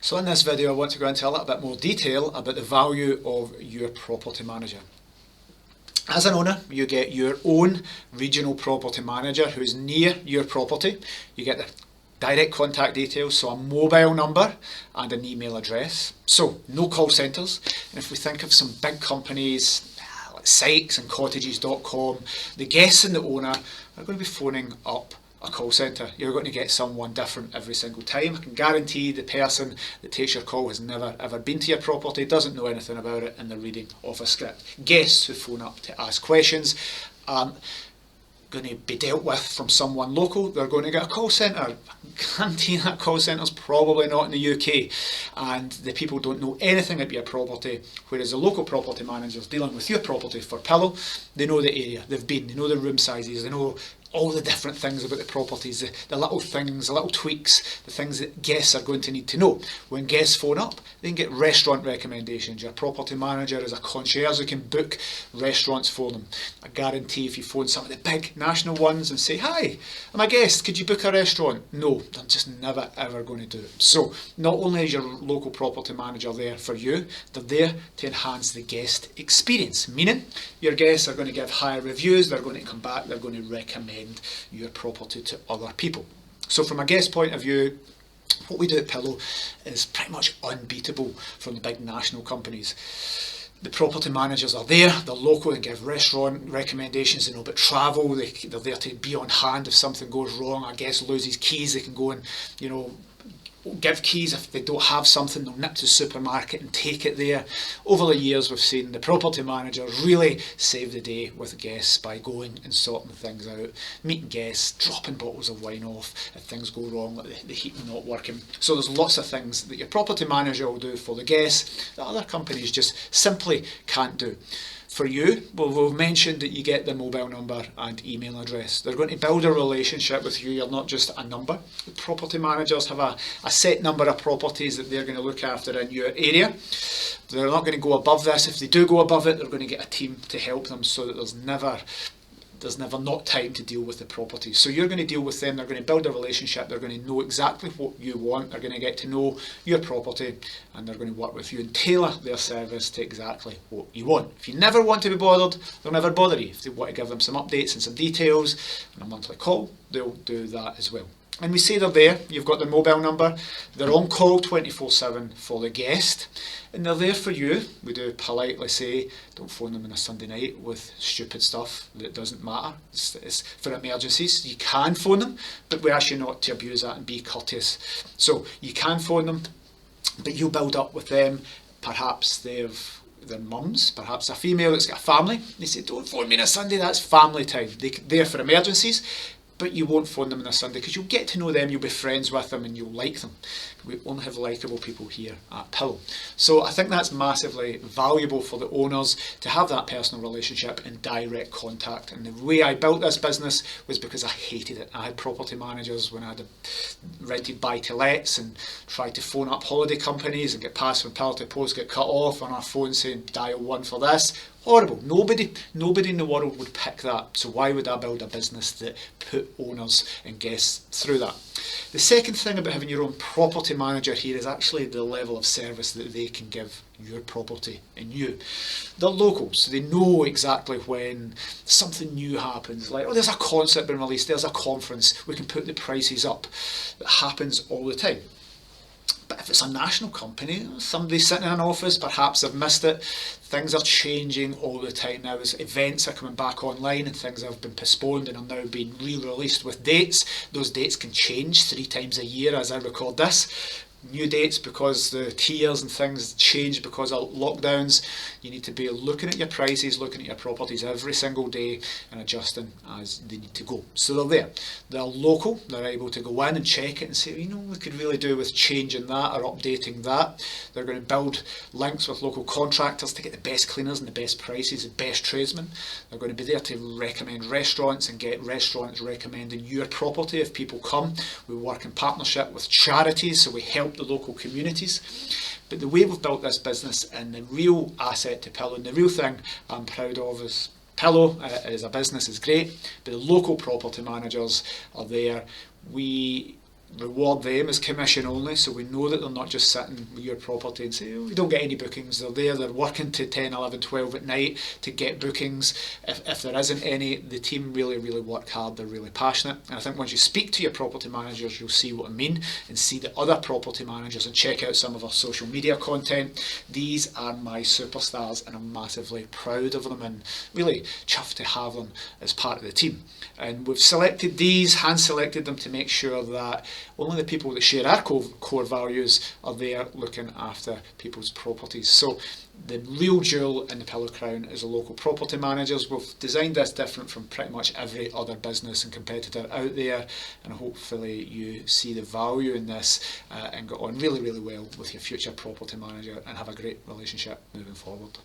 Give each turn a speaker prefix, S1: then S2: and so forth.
S1: So in this video I want to go into a little bit more detail about the value of your property manager. As an owner, you get your own regional property manager who's near your property. You get the direct contact details, so a mobile number and an email address. So no call centres. And if we think of some big companies like Sykes and Cottages.com, the guests and the owner are going to be phoning up a call centre. You're going to get someone different every single time. I can guarantee the person that takes your call has never ever been to your property, doesn't know anything about it, and they're reading off a script. Guests who phone up to ask questions are going to be dealt with from someone local. They're going to get a call centre. I guarantee that call centre's probably not in the UK, and the people don't know anything about your property, whereas the local property managers dealing with your property for Pillow, they know the area, they know the room sizes, they know all the different things about the properties, the little things, the little tweaks, the things that guests are going to need to know. When guests phone up, they can get restaurant recommendations. Your property manager is a concierge who can book restaurants for them. I guarantee if you phone some of the big national ones and say, "Hi, I'm a guest, could you book a restaurant?" No, they're just never ever going to do it. So not only is your local property manager there for you, they're there to enhance the guest experience, meaning your guests are going to give higher reviews, they're going to come back, they're going to recommend your property to other people. So from a guest point of view, what we do at Pillow is pretty much unbeatable from the big national companies. The property managers are there, they're local and give restaurant recommendations, they know about travel, they're there to be on hand if something goes wrong, a guest loses keys, they can go and, give keys. If they don't have something, they'll nip to the supermarket and take it there. Over the years, we've seen the property manager really save the day with guests by going and sorting things out, meeting guests, dropping bottles of wine off if things go wrong, like the heat not working. So there's lots of things that your property manager will do for the guests that other companies just simply can't do. For you, well, we've mentioned that you get the mobile number and email address. They're going to build a relationship with you. You're not just a number. The property managers have a set number of properties that they're going to look after in your area. They're not going to go above this. If they do go above it, they're going to get a team to help them so that there's never not time to deal with the property. So you're going to deal with them, they're going to build a relationship, they're going to know exactly what you want, they're going to get to know your property, and they're going to work with you and tailor their service to exactly what you want. If you never want to be bothered, they'll never bother you. If they want to give them some updates and some details on a monthly call, they'll do that as well. And we say they're there, you've got their mobile number, they're on call 24/7 for the guest, and they're there for you. We do politely say, don't phone them on a Sunday night with stupid stuff that doesn't matter. It's for emergencies. You can phone them, but we ask you not to abuse that and be courteous. So you can phone them, but you build up with them. Perhaps their mums, perhaps a female that's got a family. They say, don't phone me on a Sunday, that's family time. They're there for emergencies. But you won't phone them on a Sunday because you'll get to know them, you'll be friends with them and you'll like them. We only have likeable people here at Pillow. So I think that's massively valuable for the owners to have that personal relationship and direct contact. And the way I built this business was because I hated it. I had property managers when I had rented buy-to-lets and tried to phone up holiday companies and get passed from pillar to post, get cut off on our phone saying dial 1 for this. Horrible. Nobody in the world would pick that. So why would I build a business that put owners and guests through that? The second thing about having your own property manager here is actually the level of service that they can give your property and you. They're local, so they know exactly when something new happens, like, oh, there's a concert being released, there's a conference, we can put the prices up. That happens all the time. But if it's a national company, somebody sitting in an office, perhaps they've missed it. Things are changing all the time now as events are coming back online and things have been postponed and are now being re-released with dates. Those dates can change 3 times a year as I record this. New dates because the tiers and things change because of lockdowns. You need to be looking at your prices, looking at your properties every single day and adjusting as they need to go. So they're there. They're local. They're able to go in and check it and say, we could really do with changing that or updating that. They're going to build links with local contractors to get the best cleaners and the best prices, the best tradesmen. They're going to be there to recommend restaurants and get restaurants recommending your property if people come. We work in partnership with charities, so we help the local communities. But the way we've built this business and the real asset to Pillow and the real thing I'm proud of is Pillow as a business is great, but the local property managers are there. We reward them as commission only, so we know that they're not just sitting with your property and say, oh, we don't get any bookings. They're there, they're working to 10, 11, 12 at night to get bookings. If there isn't any, the team really work hard, they're really passionate. And I think once you speak to your property managers, you'll see what I mean, and see the other property managers and check out some of our social media content. These are my superstars and I'm massively proud of them and really chuffed to have them as part of the team. And we've selected these, hand selected them to make sure that only the people that share our core values are there looking after people's properties. So the real jewel in the Pillow Crown is the local property managers. We've designed this different from pretty much every other business and competitor out there, and hopefully you see the value in this and get on really well with your future property manager and have a great relationship moving forward.